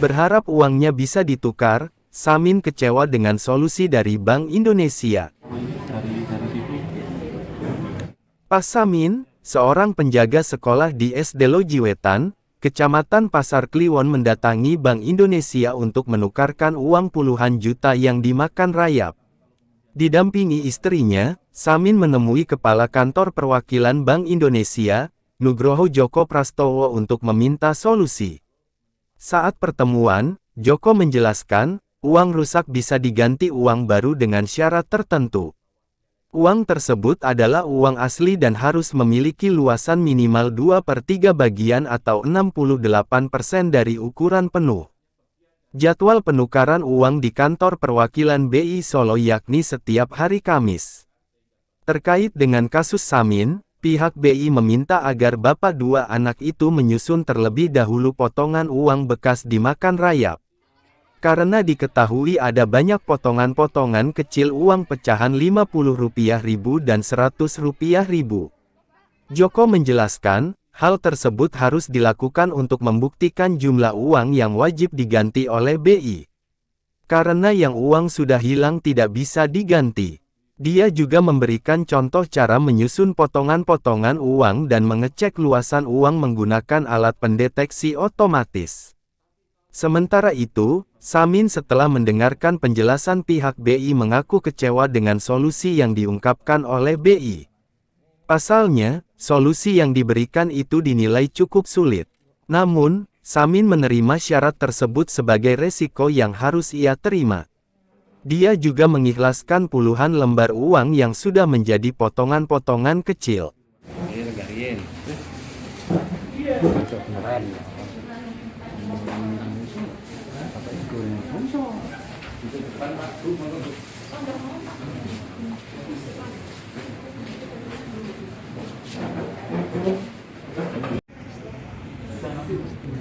Berharap uangnya bisa ditukar, Samin kecewa dengan solusi dari Bank Indonesia. Pas Samin, seorang penjaga sekolah di SD Lojiwetan, Kecamatan Pasar Kliwon mendatangi Bank Indonesia untuk menukarkan uang puluhan juta yang dimakan rayap. Didampingi istrinya, Samin menemui Kepala Kantor Perwakilan Bank Indonesia, Nugroho Joko Prastowo untuk meminta solusi. Saat pertemuan, Joko menjelaskan, uang rusak bisa diganti uang baru dengan syarat tertentu. Uang tersebut adalah uang asli dan harus memiliki luasan minimal 2/3 bagian atau 68% dari ukuran penuh. Jadwal penukaran uang di kantor perwakilan BI Solo yakni setiap hari Kamis. Terkait dengan kasus Samin, pihak BI meminta agar bapak dua anak itu menyusun terlebih dahulu potongan uang bekas dimakan rayap. Karena diketahui ada banyak potongan-potongan kecil uang pecahan Rp50.000 dan Rp100.000. Joko menjelaskan, hal tersebut harus dilakukan untuk membuktikan jumlah uang yang wajib diganti oleh BI. Karena yang uang sudah hilang tidak bisa diganti. Dia juga memberikan contoh cara menyusun potongan-potongan uang dan mengecek luasan uang menggunakan alat pendeteksi otomatis. Sementara itu, Samin setelah mendengarkan penjelasan pihak BI mengaku kecewa dengan solusi yang diungkapkan oleh BI. Pasalnya, solusi yang diberikan itu dinilai cukup sulit. Namun, Samin menerima syarat tersebut sebagai resiko yang harus ia terima. Dia juga mengikhlaskan puluhan lembar uang yang sudah menjadi potongan-potongan kecil.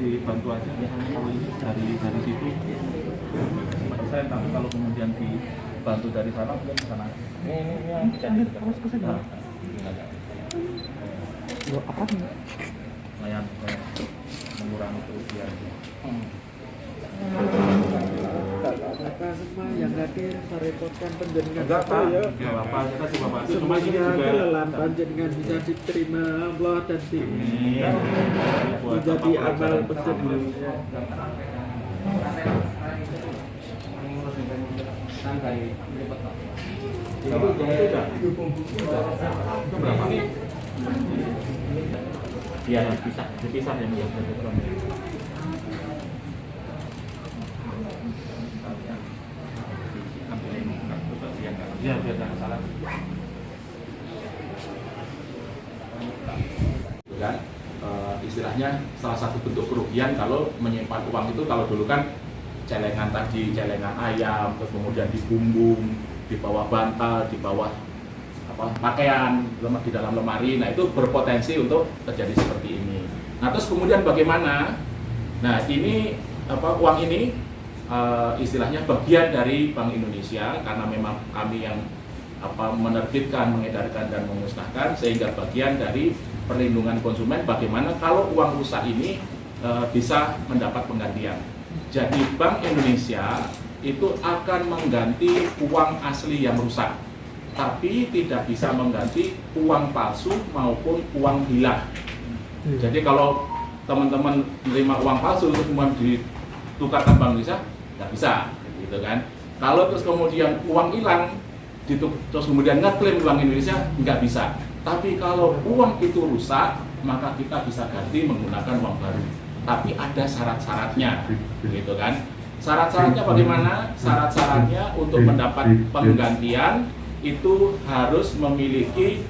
Dibantu aja kalau ini dari situ saya tahu kalau kemudian dibantu dari sana mungkin ke sana ini terus ke sini apa nih lumayan mengurangi kerugian semua yang hadir merepotkan penjenengan enggak Pak ya apa kita cuma bantu cuma ini juga kelelahan panjenengan bisa diterima Allah dan menjadi amal penjenengan. Iya dipisah yang ya biar jangan salah kan istilahnya salah satu bentuk kerugian kalau menyimpan uang itu kalau dulu kan celengan tadi, celengan ayam, terus kemudian dibumbung, di bawah bantal, di bawah pakaian, di dalam lemari. Nah itu berpotensi untuk terjadi seperti ini. Nah terus kemudian bagaimana? Nah ini uang ini istilahnya bagian dari Bank Indonesia karena memang kami yang menerbitkan, mengedarkan dan memusnahkan sehingga bagian dari perlindungan konsumen bagaimana kalau uang rusak ini bisa mendapat penggantian. Jadi Bank Indonesia itu akan mengganti uang asli yang rusak, tapi tidak bisa mengganti uang palsu maupun uang hilang. Jadi kalau teman-teman menerima uang palsu terus kemudian ditukarkan Bank Indonesia, nggak bisa, gitu kan? Kalau terus kemudian uang hilang, terus kemudian ngeklaim Bank Indonesia, nggak bisa. Tapi kalau uang itu rusak, maka kita bisa ganti menggunakan uang baru. Tapi ada syarat-syaratnya, gitu kan? Syarat-syaratnya bagaimana? Syarat-syaratnya untuk mendapat penggantian itu harus memiliki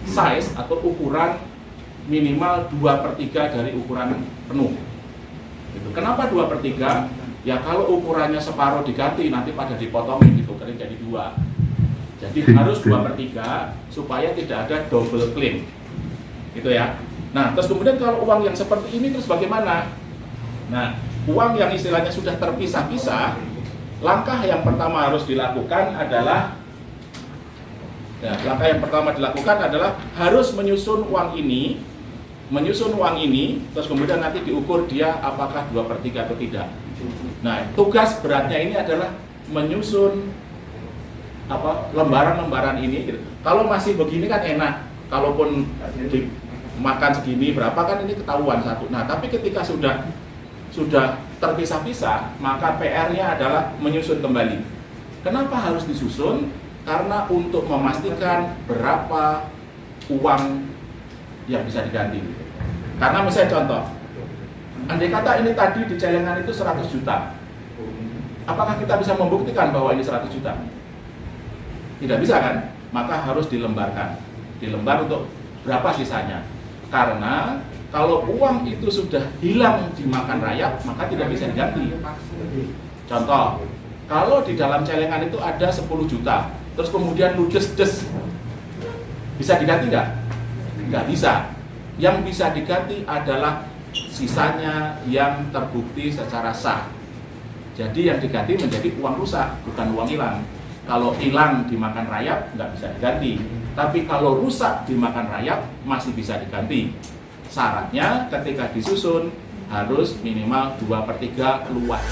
size atau ukuran minimal 2/3 dari ukuran penuh. Gitu. Kenapa 2/3? Ya kalau ukurannya separuh diganti nanti pada dipotongin ditukerin jadi 2. Jadi harus 2/3 supaya tidak ada double claim. Gitu ya. Nah, terus kemudian kalau uang yang seperti ini terus bagaimana? Nah, uang yang istilahnya sudah terpisah-pisah, langkah yang pertama harus dilakukan adalah harus menyusun uang ini menyusun uang ini, terus kemudian nanti diukur dia apakah 2/3 atau tidak. Nah, tugas beratnya ini adalah menyusun lembaran-lembaran ini. Gitu. Kalau masih begini kan enak, kalaupun dimakan segini berapa kan ini ketahuan satu. Nah, tapi ketika sudah terpisah-pisah, maka PR-nya adalah menyusun kembali. Kenapa harus disusun? Karena untuk memastikan berapa uang yang bisa diganti. Karena misalnya contoh, andai kata ini tadi di celengan itu 100 juta, apakah kita bisa membuktikan bahwa ini 100 juta? Tidak bisa kan? Maka harus dilembarkan. Dilembar untuk berapa sisanya. Karena kalau uang itu sudah hilang dimakan rayap, maka tidak bisa diganti. Contoh, kalau di dalam celengan itu ada 10 juta, terus kemudian ludes-des, bisa diganti nggak? Nggak bisa. Yang bisa diganti adalah sisanya yang terbukti secara sah. Jadi yang diganti menjadi uang rusak, bukan uang hilang. Kalau hilang dimakan rayap, nggak bisa diganti. Tapi kalau rusak dimakan rayap, masih bisa diganti. Syaratnya ketika disusun harus minimal 2/3 luas.